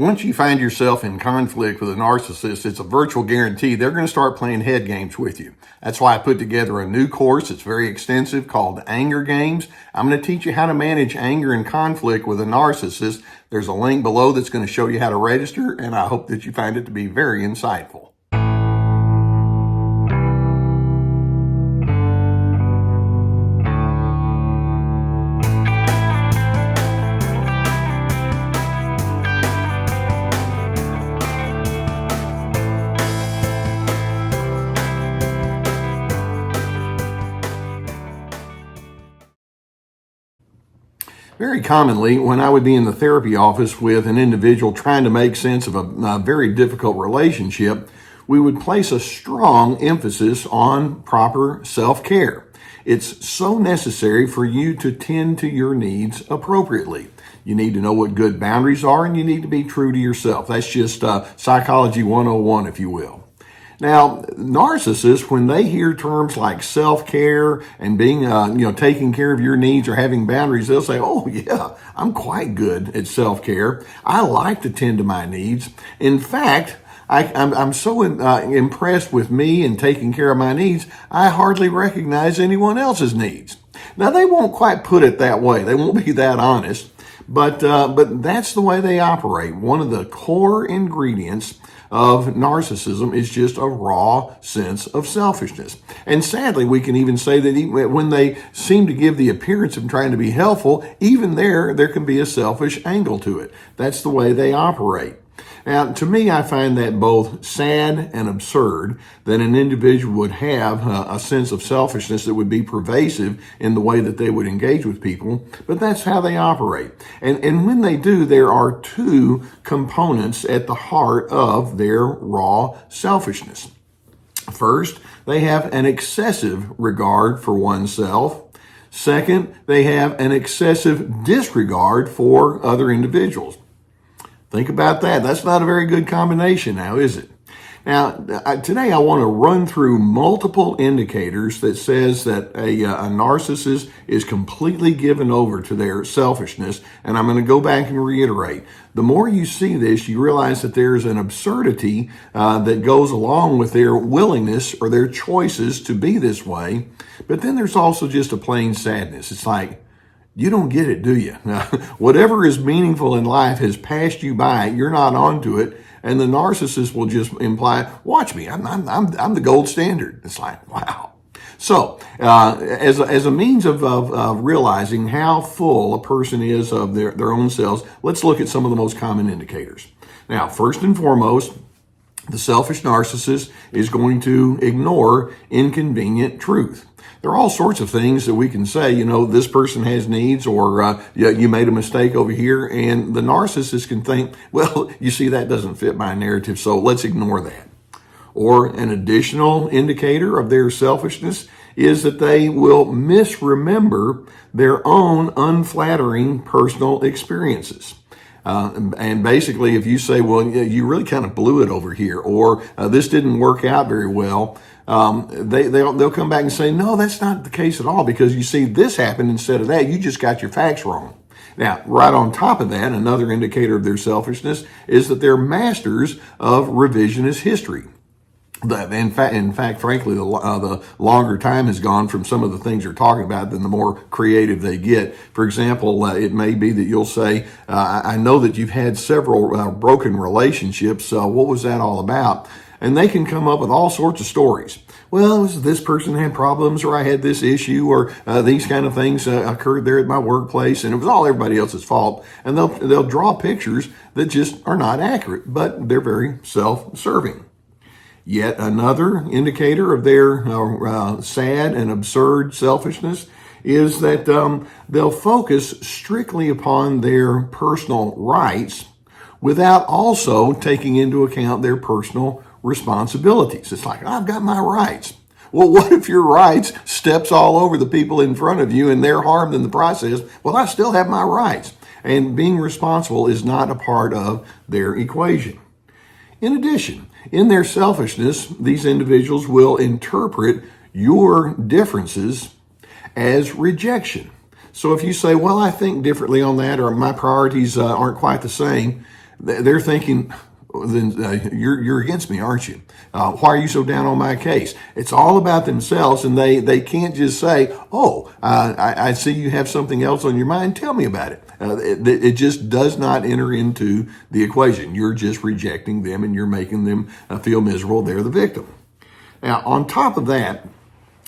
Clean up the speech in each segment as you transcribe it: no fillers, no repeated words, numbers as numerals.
Once you find yourself in conflict with a narcissist, it's a virtual guarantee they're going to start playing head games with you. That's why I put together a new course. It's very extensive called Anger Games. I'm going to teach you how to manage anger and conflict with a narcissist. There's a link below that's going to show you how to register, and I hope that you find it to be very insightful. Very commonly, when I would be in the therapy office with an individual trying to make sense of a very difficult relationship, we would place a strong emphasis on proper self-care. It's so necessary for you to tend to your needs appropriately. You need to know what good boundaries are, and you need to be true to yourself. That's just psychology 101, if you will. Now, narcissists, when they hear terms like self-care and being, taking care of your needs or having boundaries, they'll say, oh yeah, I'm quite good at self-care. I like to tend to my needs. In fact, I'm so impressed with me and taking care of my needs, I hardly recognize anyone else's needs. Now, they won't quite put it that way. They won't be that honest, but that's the way they operate. One of the core ingredients of narcissism is just a raw sense of selfishness. And sadly, we can even say that when they seem to give the appearance of trying to be helpful, even there can be a selfish angle to it. That's the way they operate. Now, to me, I find that both sad and absurd that an individual would have a sense of selfishness that would be pervasive in the way that they would engage with people, but that's how they operate. And when they do, there are two components at the heart of their raw selfishness. First, they have an excessive regard for oneself. Second, they have an excessive disregard for other individuals. Think about that. That's not a very good combination now, is it? Now, today I want to run through multiple indicators that says that a narcissist is completely given over to their selfishness, and I'm going to go back and reiterate. The more you see this, you realize that there's an absurdity that goes along with their willingness or their choices to be this way, but then there's also just a plain sadness. It's like, you don't get it, do you? Whatever is meaningful in life has passed you by. You're not onto it. And the narcissist will just imply, watch me, I'm the gold standard. It's like, wow. So as a means of realizing how full a person is of their own selves, let's look at some of the most common indicators. Now, first and foremost, the selfish narcissist is going to ignore inconvenient truth. There are all sorts of things that we can say, this person has needs, or you made a mistake over here, and the narcissist can think, well, you see, that doesn't fit my narrative, so let's ignore that. Or an additional indicator of their selfishness is that they will misremember their own unflattering personal experiences. And basically, if you say, well, you really kind of blew it over here, or this didn't work out very well, they'll come back and say, no, that's not the case at all, because you see, this happened instead of that. You just got your facts wrong. Now, right on top of that, another indicator of their selfishness is that they're masters of revisionist history. In fact, frankly, the longer time has gone from some of the things they're talking about, then the more creative they get. For example, it may be that you'll say, I know that you've had several broken relationships. What was that all about? And they can come up with all sorts of stories. Well, this person had problems, or I had this issue, or these kind of things occurred there at my workplace, and it was all everybody else's fault. And they'll draw pictures that just are not accurate, but they're very self-serving. Yet another indicator of their sad and absurd selfishness is that they'll focus strictly upon their personal rights without also taking into account their personal responsibilities. It's like, I've got my rights. Well, what if your rights steps all over the people in front of you and they're harmed in the process? Well, I still have my rights. And being responsible is not a part of their equation. In addition, in their selfishness, these individuals will interpret your differences as rejection. So if you say, well, I think differently on that, or my priorities aren't quite the same, they're thinking, then you're against me, aren't you? Why are you so down on my case? It's all about themselves, and they can't just say, oh, I see you have something else on your mind. Tell me about it. It just does not enter into the equation. You're just rejecting them, and you're making them feel miserable. They're the victim. Now, on top of that,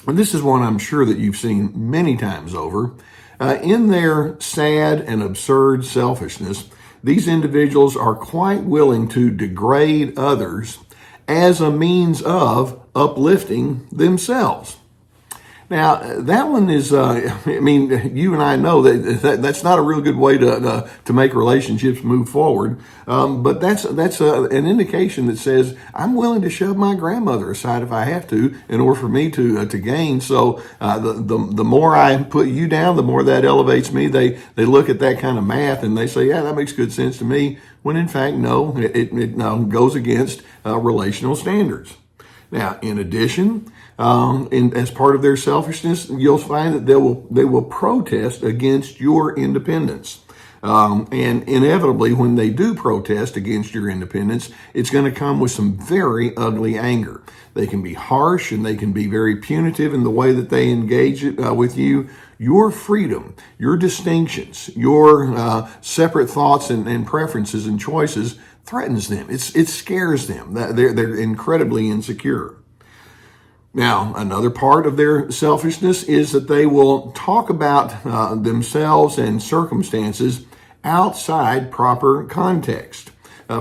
and this is one I'm sure that you've seen many times over, in their sad and absurd selfishness, these individuals are quite willing to degrade others as a means of uplifting themselves. Now, that one is, you and I know that's not a real good way to make relationships move forward. But that's an indication that says, I'm willing to shove my grandmother aside if I have to in order for me to gain. So the more I put you down, the more that elevates me. They look at that kind of math and they say, yeah, that makes good sense to me. When in fact, no, it goes against relational standards. Now, in addition, as part of their selfishness, you'll find that they will protest against your independence. And inevitably, when they do protest against your independence, it's going to come with some very ugly anger. They can be harsh and they can be very punitive in the way that they engage with you. Your freedom, your distinctions, your separate thoughts and preferences and choices threatens them. It scares them. They're incredibly insecure. Now, another part of their selfishness is that they will talk about themselves and circumstances outside proper context.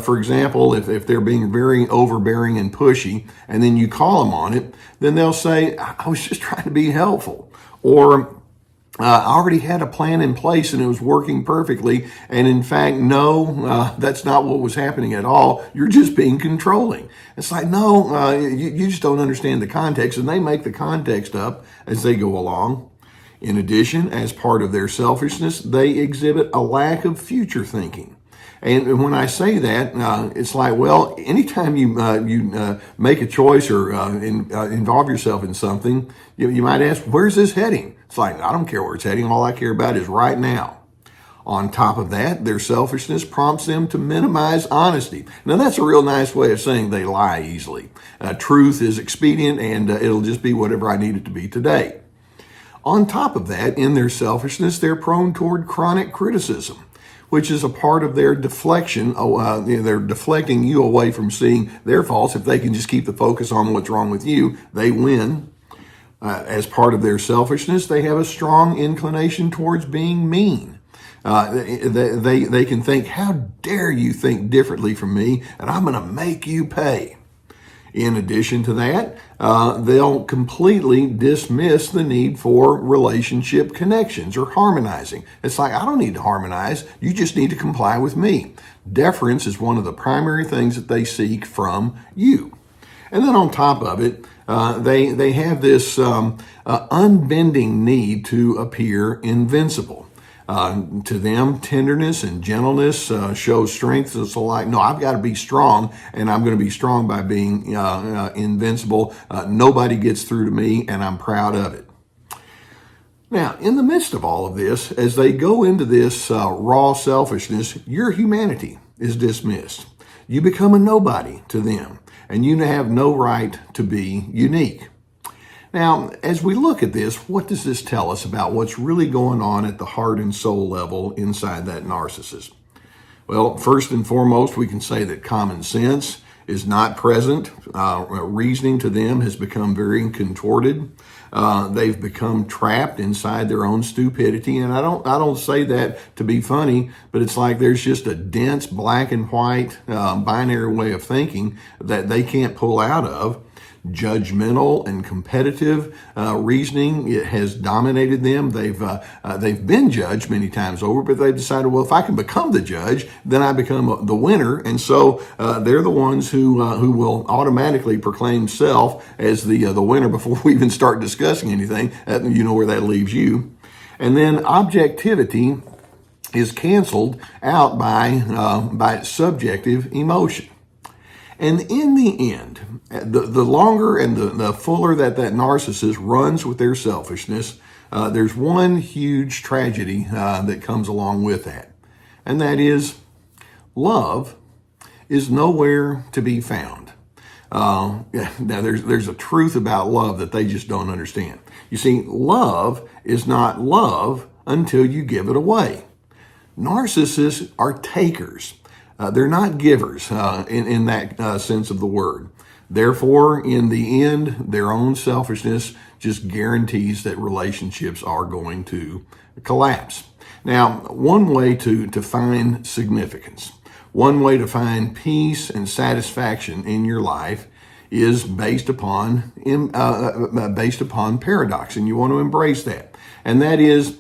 For example, if they're being very overbearing and pushy, and then you call them on it, then they'll say, I was just trying to be helpful. Or, I already had a plan in place and it was working perfectly. And in fact, no, that's not what was happening at all. You're just being controlling. It's like, no, you just don't understand the context. And they make the context up as they go along. In addition, as part of their selfishness, they exhibit a lack of future thinking. And when I say that, it's like, well, anytime you make a choice or involve yourself in something, you might ask, where's this heading? It's like, I don't care where it's heading. All I care about is right now. On top of that, their selfishness prompts them to minimize honesty. Now, that's a real nice way of saying they lie easily. Truth is expedient, and it'll just be whatever I need it to be today. On top of that, in their selfishness, they're prone toward chronic criticism, which is a part of their deflection. They're deflecting you away from seeing their faults. If they can just keep the focus on what's wrong with you, they win. As part of their selfishness, they have a strong inclination towards being mean. They can think, how dare you think differently from me, and I'm going to make you pay. In addition to that, they'll completely dismiss the need for relationship connections or harmonizing. It's like, I don't need to harmonize. You just need to comply with me. Deference is one of the primary things that they seek from you. And then on top of it, they have this unbending need to appear invincible. To them, tenderness and gentleness shows strength. It's like, no, I've got to be strong, and I'm going to be strong by being invincible. Nobody gets through to me, and I'm proud of it. Now, in the midst of all of this, as they go into this raw selfishness, your humanity is dismissed. You become a nobody to them, and you have no right to be unique. Now, as we look at this, what does this tell us about what's really going on at the heart and soul level inside that narcissist? Well, first and foremost, we can say that common sense is not present. Reasoning to them has become very contorted. They've become trapped inside their own stupidity. And I don't say that to be funny, but it's like there's just a dense black and white binary way of thinking that they can't pull out of. Judgmental and competitive reasoning, it has dominated them. They've been judged many times over, but they've decided, well, if I can become the judge, then I become the winner. And so they're the ones who will automatically proclaim self as the winner before we even start discussing anything. You know where that leaves you. And then objectivity is canceled out by subjective emotion. And in the end, the longer and the fuller that narcissist runs with their selfishness, there's one huge tragedy that comes along with that. And that is love is nowhere to be found. Now, there's a truth about love that they just don't understand. You see, love is not love until you give it away. Narcissists are takers. They're not givers in that sense of the word. Therefore, in the end, their own selfishness just guarantees that relationships are going to collapse. Now, one way to find significance, one way to find peace and satisfaction in your life is based upon paradox, and you want to embrace that. And that is,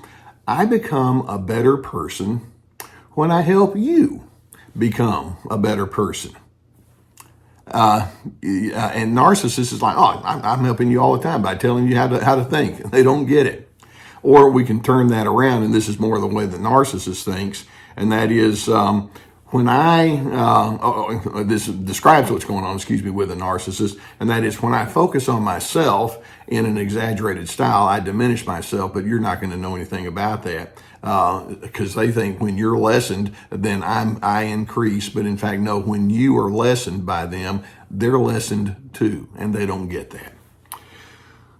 I become a better person when I help you become a better person. And narcissists is like, oh, I'm helping you all the time by telling you how to think. They don't get it. Or we can turn that around, and this is more the way the narcissist thinks, and that is when this describes what's going on, with a narcissist, and that is when I focus on myself in an exaggerated style, I diminish myself, but you're not going to know anything about that because they think when you're lessened, then I increase, but in fact, no, when you are lessened by them, they're lessened too, and they don't get that.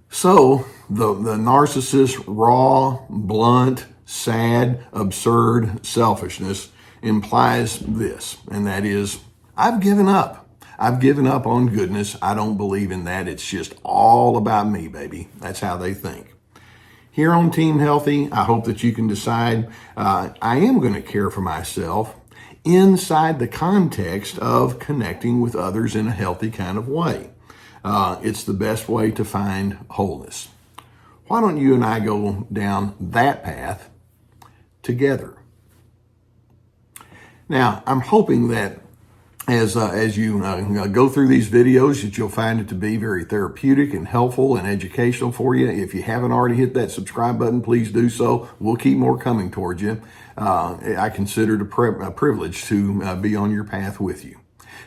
So the narcissist's raw, blunt, sad, absurd selfishness implies this, and that is, I've given up. I've given up on goodness. I don't believe in that. It's just all about me, baby. That's how they think. Here on Team Healthy, I hope that you can decide I am going to care for myself inside the context of connecting with others in a healthy kind of way. It's the best way to find wholeness. Why don't you and I go down that path together? Now, I'm hoping that as you go through these videos, that you'll find it to be very therapeutic and helpful and educational for you. If you haven't already hit that subscribe button, please do so. We'll keep more coming towards you. I consider it a privilege to be on your path with you.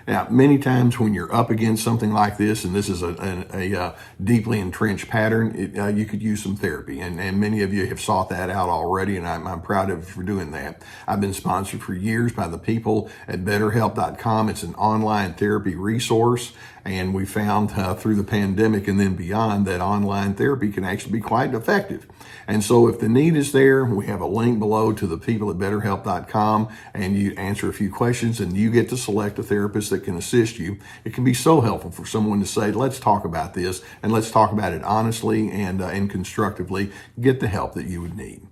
Now, many times when you're up against something like this, and this is a deeply entrenched pattern, you could use some therapy. And many of you have sought that out already, and I'm proud of you for doing that. I've been sponsored for years by the people at BetterHelp.com. It's an online therapy resource. And we found through the pandemic and then beyond that online therapy can actually be quite effective. And so if the need is there, we have a link below to the people at BetterHelp.com, and you answer a few questions and you get to select a therapist that can assist you. It can be so helpful for someone to say, let's talk about this, and let's talk about it honestly and constructively. Get the help that you would need.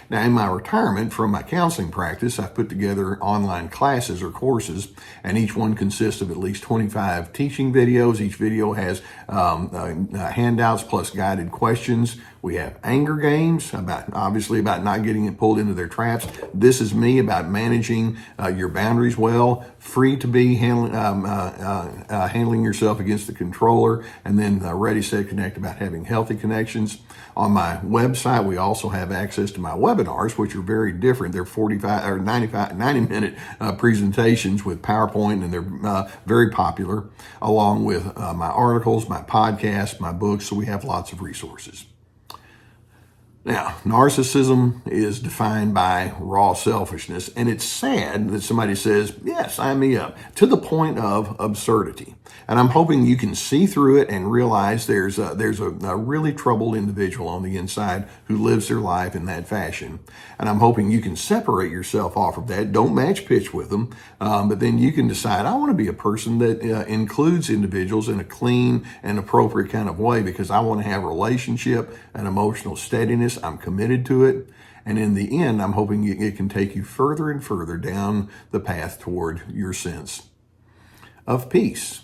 Now, in my retirement from my counseling practice, I've put together online classes or courses, and each one consists of at least 25 teaching videos. Each video has handouts plus guided questions. We have anger games, obviously about not getting pulled into their traps. This is me about managing your boundaries well, free to be handling yourself against the controller, and then Ready, Set, Connect about having healthy connections. On my website, we also have access to my webinars, which are very different. They're 45 or 90-minute presentations with PowerPoint, and they're very popular, along with my articles, my podcasts, my books. So we have lots of resources. Now, narcissism is defined by raw selfishness, and it's sad that somebody says, yes, sign me up, to the point of absurdity. And I'm hoping you can see through it and realize there's a really troubled individual on the inside who lives their life in that fashion. And I'm hoping you can separate yourself off of that. Don't match pitch with them, but then you can decide, I want to be a person that includes individuals in a clean and appropriate kind of way because I want to have relationship and emotional steadiness. I'm committed to it. And in the end, I'm hoping it can take you further and further down the path toward your sense of peace.